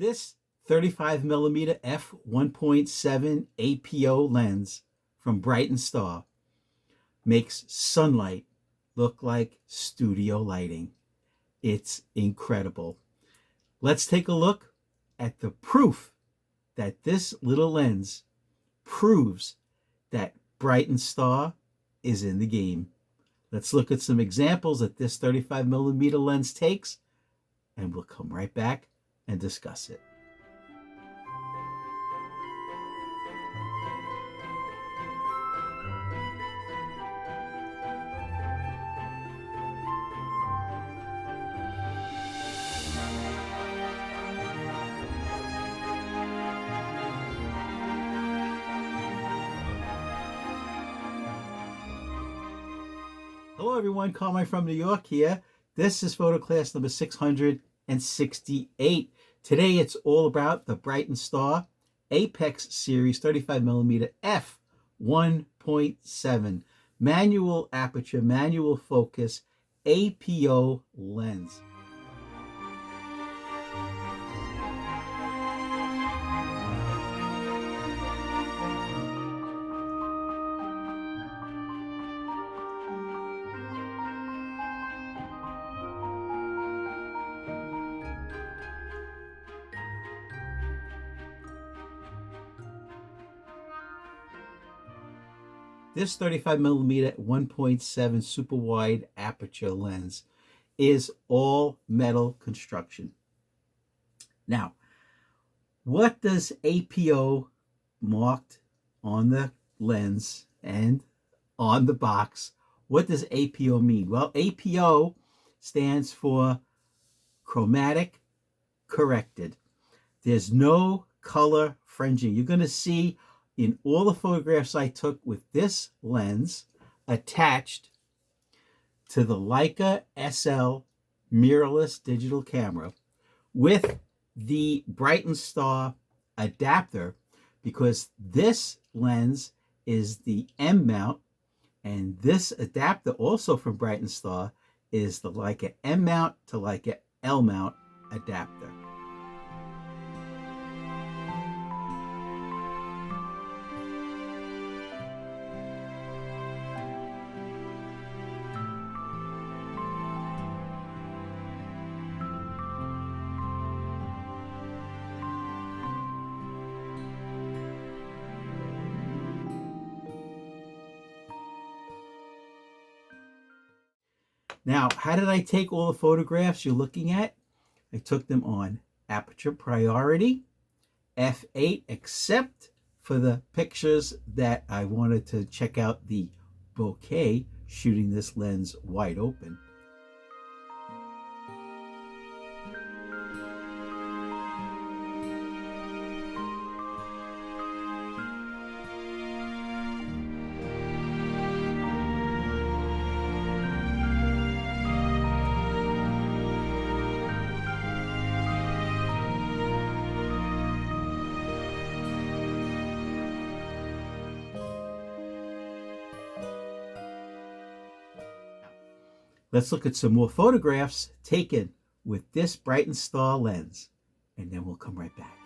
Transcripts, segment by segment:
This 35mm f1.7 APO lens from Brightin Star makes sunlight look like studio lighting. It's incredible. Let's take a look at the proof that this little lens proves that Brightin Star is in the game. Let's look at some examples that this 35mm lens takes, and we'll come right back and discuss it. Hello everyone, Carmine from New York here. This is photo class number 668. Today it's all about the Brightin Star Apex Series 35mm f1.7 manual aperture, manual focus APO lens. This 35mm 1.7 super wide aperture lens is all metal construction. Now, what does APO marked on the lens and on the box? What does APO mean? Well, APO stands for chromatic corrected. There's no color fringing. You're going to see in all the photographs I took with this lens attached to the LEICA SL mirrorless digital camera with the Brightin Star adapter, because this lens is the M mount and this adapter also from Brightin Star is the LEICA M mount to LEICA L mount adapter. Now, how did I take all the photographs you're looking at? I took them on aperture priority, f8, except for the pictures that I wanted to check out the bokeh, shooting this lens wide open. Let's look at some more photographs taken with this Brightin Star lens, and then we'll come right back.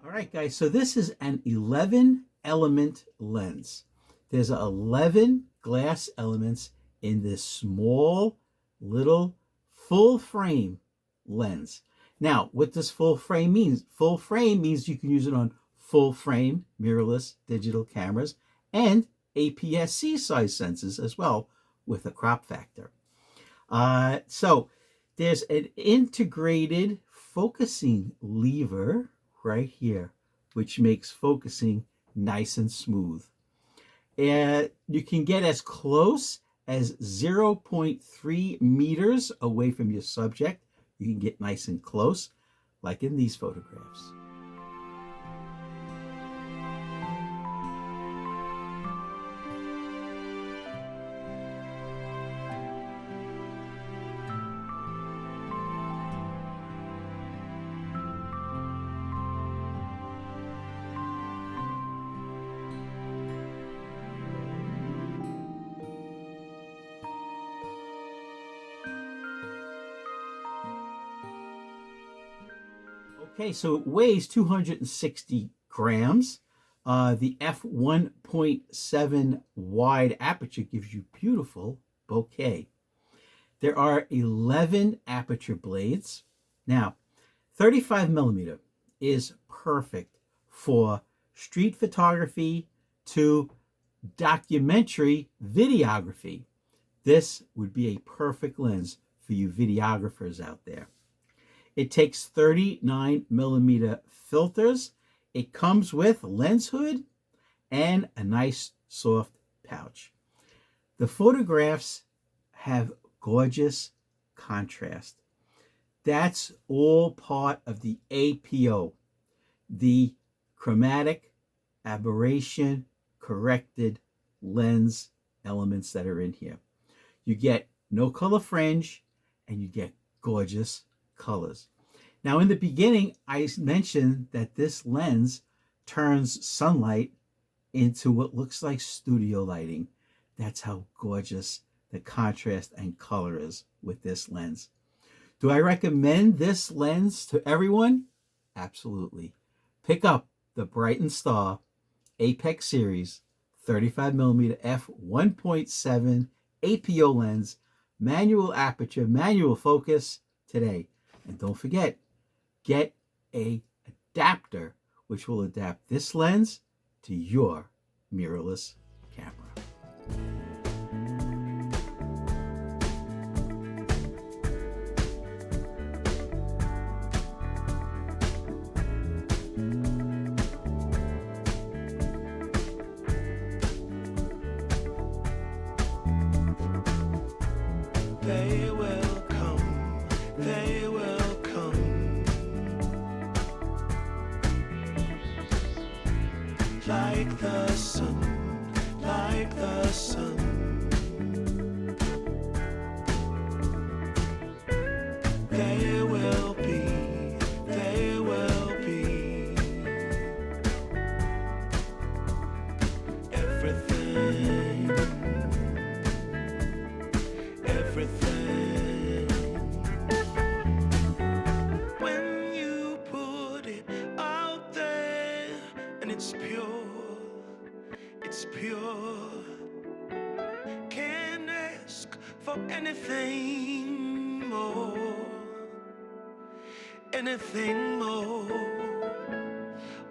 All right, guys, so this is an 11 element lens. There's 11 glass elements in this small little full frame lens. Now, what does full frame mean? Full frame means you can use it on full frame mirrorless digital cameras and APS-C size sensors as well with a crop factor. So there's an integrated focusing lever right here, which makes focusing nice and smooth. And you can get as close as 0.3 meters away from your subject. You can get nice and close, like in these photographs. Okay, so it weighs 260 grams. The f1.7 wide aperture gives you beautiful bokeh. There are 11 aperture blades. Now, 35 millimeter is perfect for street photography to documentary videography. This would be a perfect lens for you videographers out there. It takes 39 millimeter filters. It comes with lens hood and a nice soft pouch. The photographs have gorgeous contrast. That's all part of the APO, the chromatic aberration corrected lens elements that are in here. You get no color fringe and you get gorgeous colors. Now, in the beginning, I mentioned that this lens turns sunlight into what looks like studio lighting. That's how gorgeous the contrast and color is with this lens. Do I recommend this lens to everyone? Absolutely. Pick up the Brightin Star Apex Series 35mm f1.7 APO lens, manual aperture, manual focus today. And don't forget, get an adapter which will adapt this lens to your mirrorless camera. They will come, they will come, like the sun, like the sun. They will be, they will be everything, everything. When you put it out there and it's pure, it's pure. Can't ask for anything more, anything more.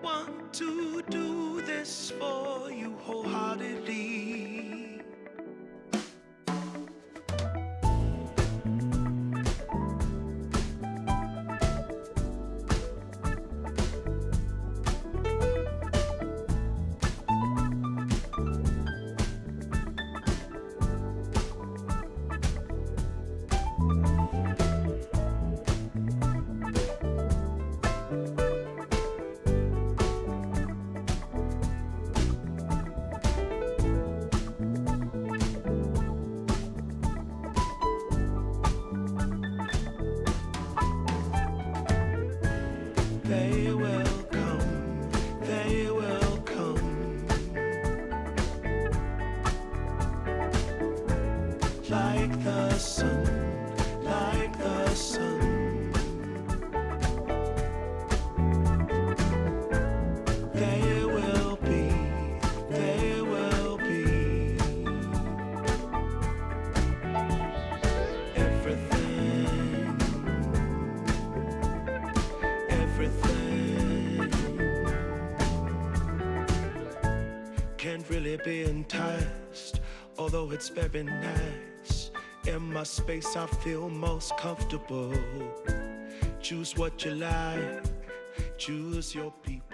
Want to do this for you wholeheartedly. They will come, they will come, like the sun, like the sun. They will be, they will be everything, everything. Can't really be enticed, although it's very nice. In my space I feel most comfortable. Choose what you like, choose your people.